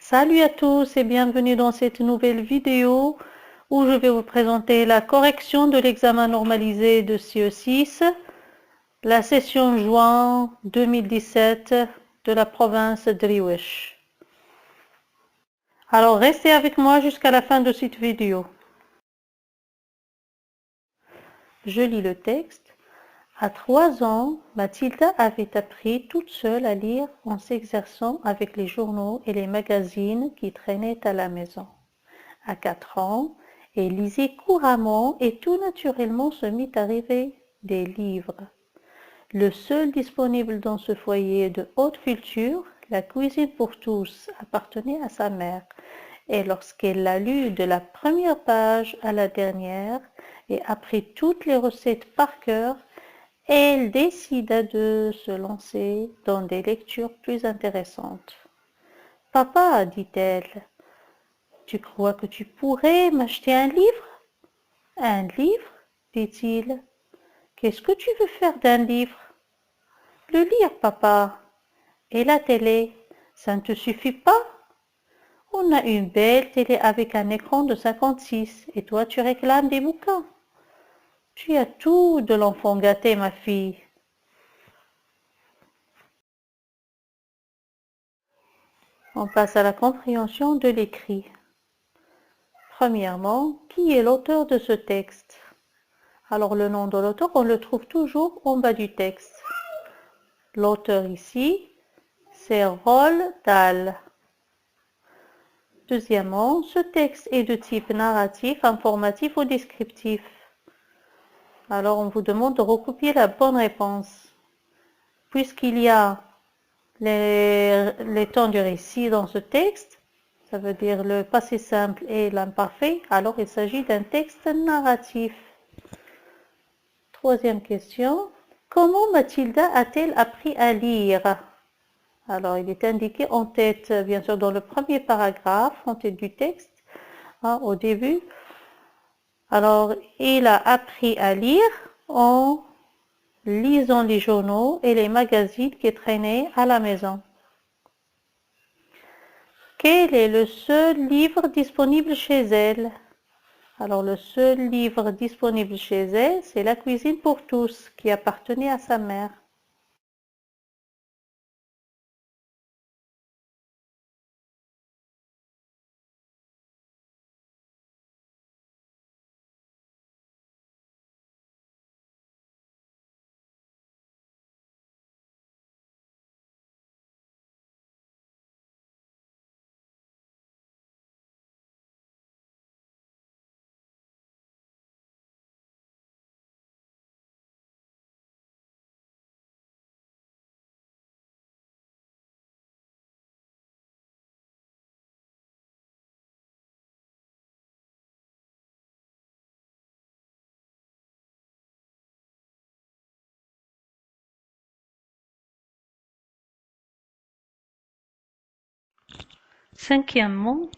Salut à tous et bienvenue dans cette nouvelle vidéo où je vais vous présenter la correction de l'examen normalisé de CE6, la session juin 2017 de la province d'Riwesh. Alors restez avec moi jusqu'à la fin de cette vidéo. Je lis le texte. À 3 ans, Mathilda avait appris toute seule à lire en s'exerçant avec les journaux et les magazines qui traînaient à la maison. À 4 ans, elle lisait couramment et tout naturellement se mit à rêver des livres. Le seul disponible dans ce foyer de haute culture, La cuisine pour tous, appartenait à sa mère. Et lorsqu'elle l'a lu de la première page à la dernière et apprit toutes les recettes par cœur, elle décida de se lancer dans des lectures plus intéressantes. « Papa, dit-elle, tu crois que tu pourrais m'acheter un livre ? » ?»« Un livre ? » dit-il. « Qu'est-ce que tu veux faire d'un livre ? » ?»« Le lire, papa. » »« Et la télé, ça ne te suffit pas ? » ?»« On a une belle télé avec un écran de 56 et toi tu réclames des bouquins. Tu as tout de l'enfant gâté, ma fille. On passe à la compréhension de l'écrit. Premièrement, qui est l'auteur de ce texte ? Alors le nom de l'auteur, on le trouve toujours en bas du texte. L'auteur ici, c'est Roald Dahl. Deuxièmement, ce texte est de type narratif, informatif ou descriptif. Alors on vous demande de recopier la bonne réponse. Puisqu'il y a les temps du récit dans ce texte, ça veut dire le passé simple et l'imparfait, alors il s'agit d'un texte narratif. Troisième question. Comment Mathilda a-t-elle appris à lire ? Alors, il est indiqué en tête, bien sûr, dans le premier paragraphe, en tête du texte, au début. Alors, il a appris à lire en lisant les journaux et les magazines qui traînaient à la maison. Quel est le seul livre disponible chez elle ? Alors, le seul livre disponible chez elle, c'est La cuisine pour tous, qui appartenait à sa mère. Cinquièmement,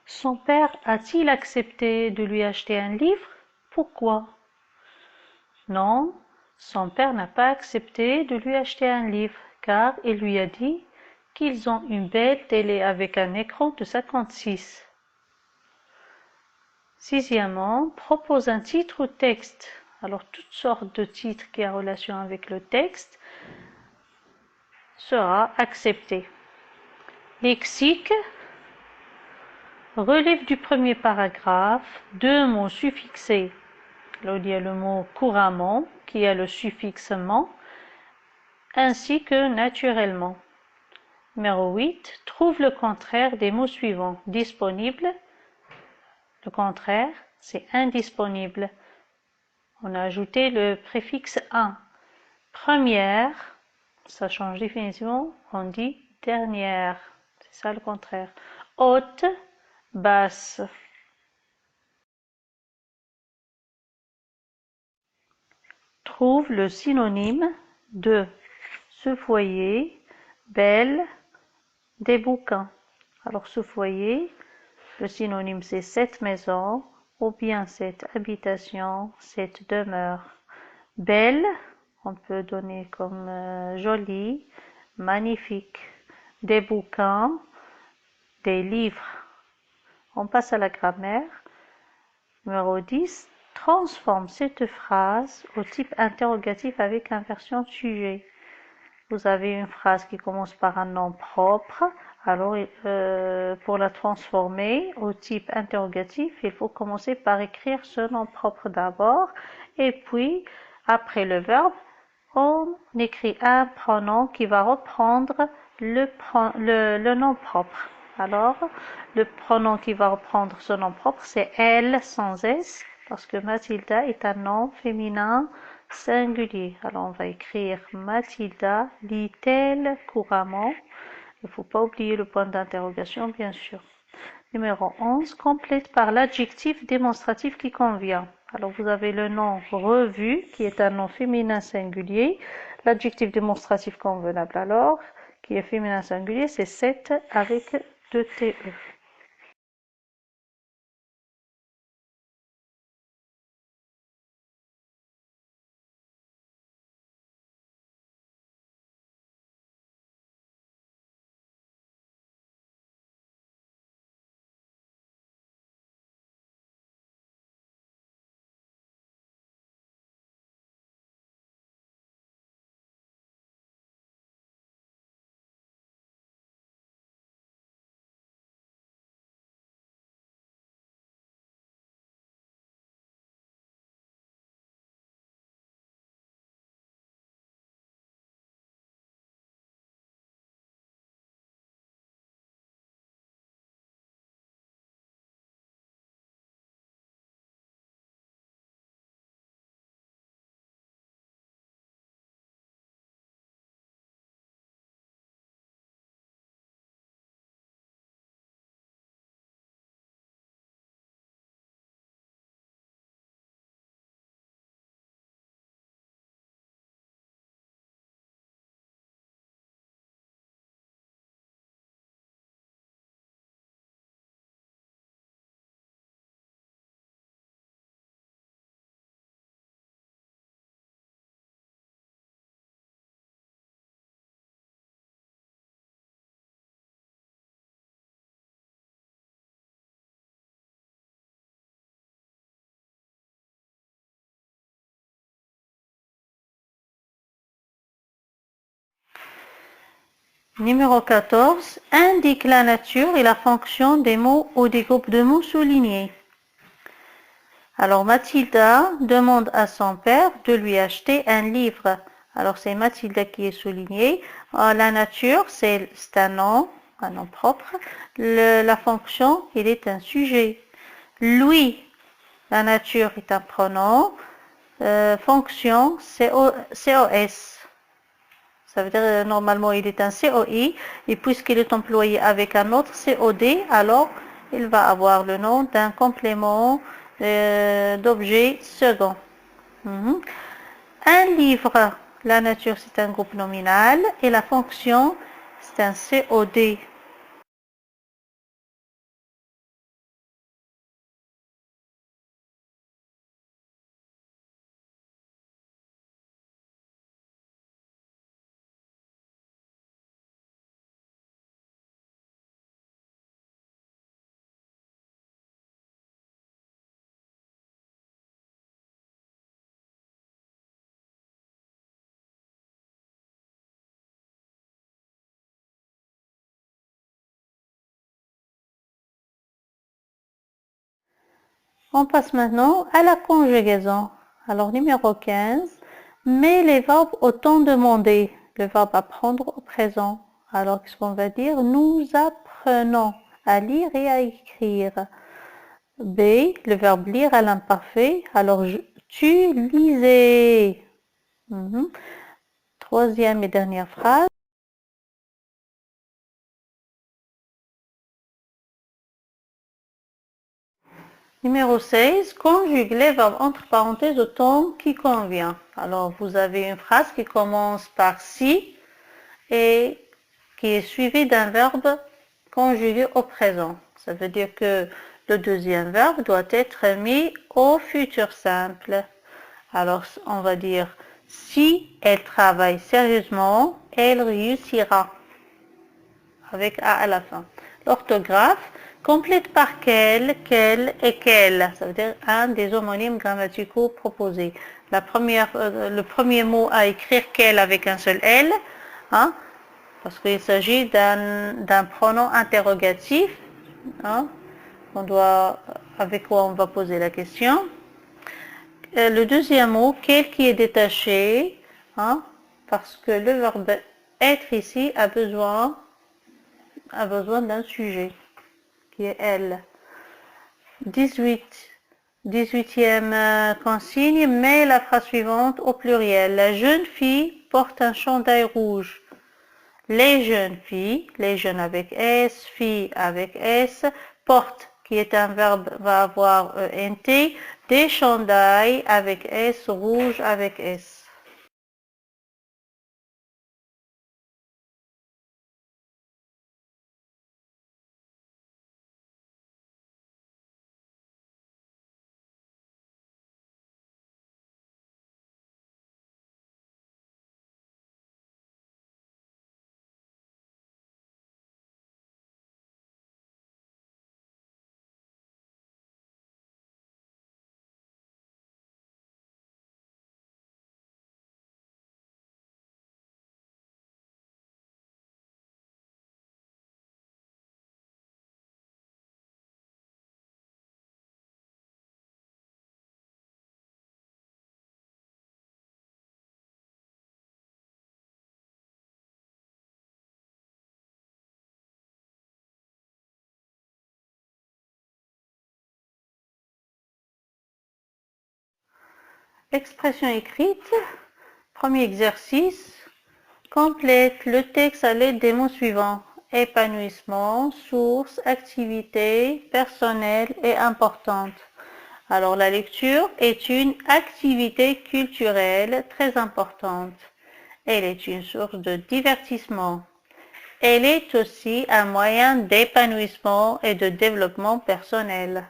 son père a-t-il accepté de lui acheter un livre ? Pourquoi ? Non, son père n'a pas accepté de lui acheter un livre, car il lui a dit qu'ils ont une belle télé avec un écran de 56. Sixièmement, propose un titre ou texte. Alors, toutes sortes de titres qui ont relation avec le texte sera accepté. Lexique. Relève du premier paragraphe 2 mots suffixés. Là, il y a le mot couramment qui a le suffixe ment, ainsi que naturellement. Numéro 8. Trouve le contraire des mots suivants. Disponible. Le contraire, c'est indisponible. On a ajouté le préfixe un. Première, ça change définitivement, on dit dernière. C'est ça le contraire. Haute, basse. Trouve le synonyme de ce foyer, belle, des bouquins. Alors ce foyer, le synonyme c'est cette maison ou bien cette habitation, cette demeure. Belle, on peut donner comme jolie, magnifique. Des bouquins, des livres. On passe à la grammaire. Numéro 10. Transforme cette phrase au type interrogatif avec inversion de sujet. Vous avez une phrase qui commence par un nom propre. Alors, pour la transformer au type interrogatif, il faut commencer par écrire ce nom propre d'abord. Et puis, après le verbe, on écrit un pronom qui va reprendre le nom propre. Alors, le pronom qui va reprendre ce nom propre, c'est elle sans S, parce que Mathilda est un nom féminin singulier. Alors, on va écrire Mathilda lit-elle couramment. Il ne faut pas oublier le point d'interrogation, bien sûr. Numéro 11, complète par l'adjectif démonstratif qui convient. Alors, vous avez le nom revue, qui est un nom féminin singulier. L'adjectif démonstratif convenable, alors, qui est féminin singulier, c'est cette avec 2 TE. Numéro 14, indique la nature et la fonction des mots ou des groupes de mots soulignés. Alors Mathilda demande à son père de lui acheter un livre. Alors c'est Mathilda qui est soulignée. La nature, c'est un nom propre. La fonction, il est un sujet. Lui, la nature est un pronom. Fonction, COS. Ça veut dire normalement il est un COI. Et puisqu'il est employé avec un autre COD, alors il va avoir le nom d'un complément d'objet second. Un livre, la nature c'est un groupe nominal et la fonction c'est un COD. On passe maintenant à la conjugaison. Alors numéro 15, mets les verbes au temps demandé. Le verbe apprendre au présent. Alors qu'est-ce qu'on va dire? Nous apprenons à lire et à écrire. B, le verbe lire à l'imparfait. Alors tu lisais. Troisième et dernière phrase. Numéro 16, conjugue les verbes entre parenthèses au temps qui convient. Alors, vous avez une phrase qui commence par si et qui est suivie d'un verbe conjugué au présent. Ça veut dire que le deuxième verbe doit être mis au futur simple. Alors, on va dire si elle travaille sérieusement, elle réussira avec A à la fin. L'orthographe complète par quel et quel. Ça veut dire un des homonymes grammaticaux proposés. Le premier mot à écrire quel avec un seul L, hein, parce qu'il s'agit d'un pronom interrogatif, hein, avec quoi on va poser la question. Le deuxième mot, quel, qui est détaché, hein, parce que le verbe être ici a besoin d'un sujet, qui est elle. 18e consigne, met la phrase suivante au pluriel. La jeune fille porte un chandail rouge. Les jeunes filles, les jeunes avec S, filles avec S, porte, qui est un verbe, va avoir ENT, des chandails avec S, rouge avec S. Expression écrite. Premier exercice. Complète le texte à l'aide des mots suivants. Épanouissement, source, activité, personnelle et importante. Alors la lecture est une activité culturelle très importante. Elle est une source de divertissement. Elle est aussi un moyen d'épanouissement et de développement personnel.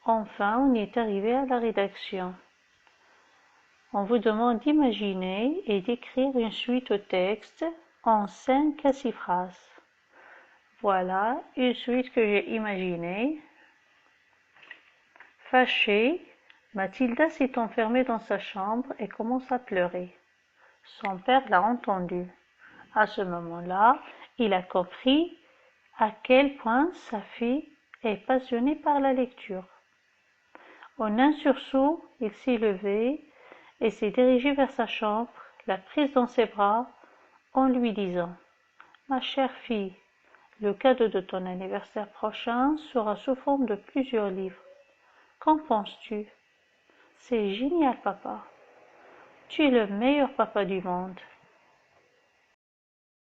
Enfin, on est arrivé à la rédaction. On vous demande d'imaginer et d'écrire une suite au texte en 5 à 6 phrases. Voilà une suite que j'ai imaginée. Fâchée, Mathilda s'est enfermée dans sa chambre et commence à pleurer. Son père l'a entendue. À ce moment-là, il a compris à quel point sa fille est passionnée par la lecture. En un sursaut, il s'est levé et s'est dirigé vers sa chambre, l'a prise dans ses bras en lui disant « Ma chère fille, le cadeau de ton anniversaire prochain sera sous forme de plusieurs livres. Qu'en penses-tu ? C'est génial, papa. Tu es le meilleur papa du monde.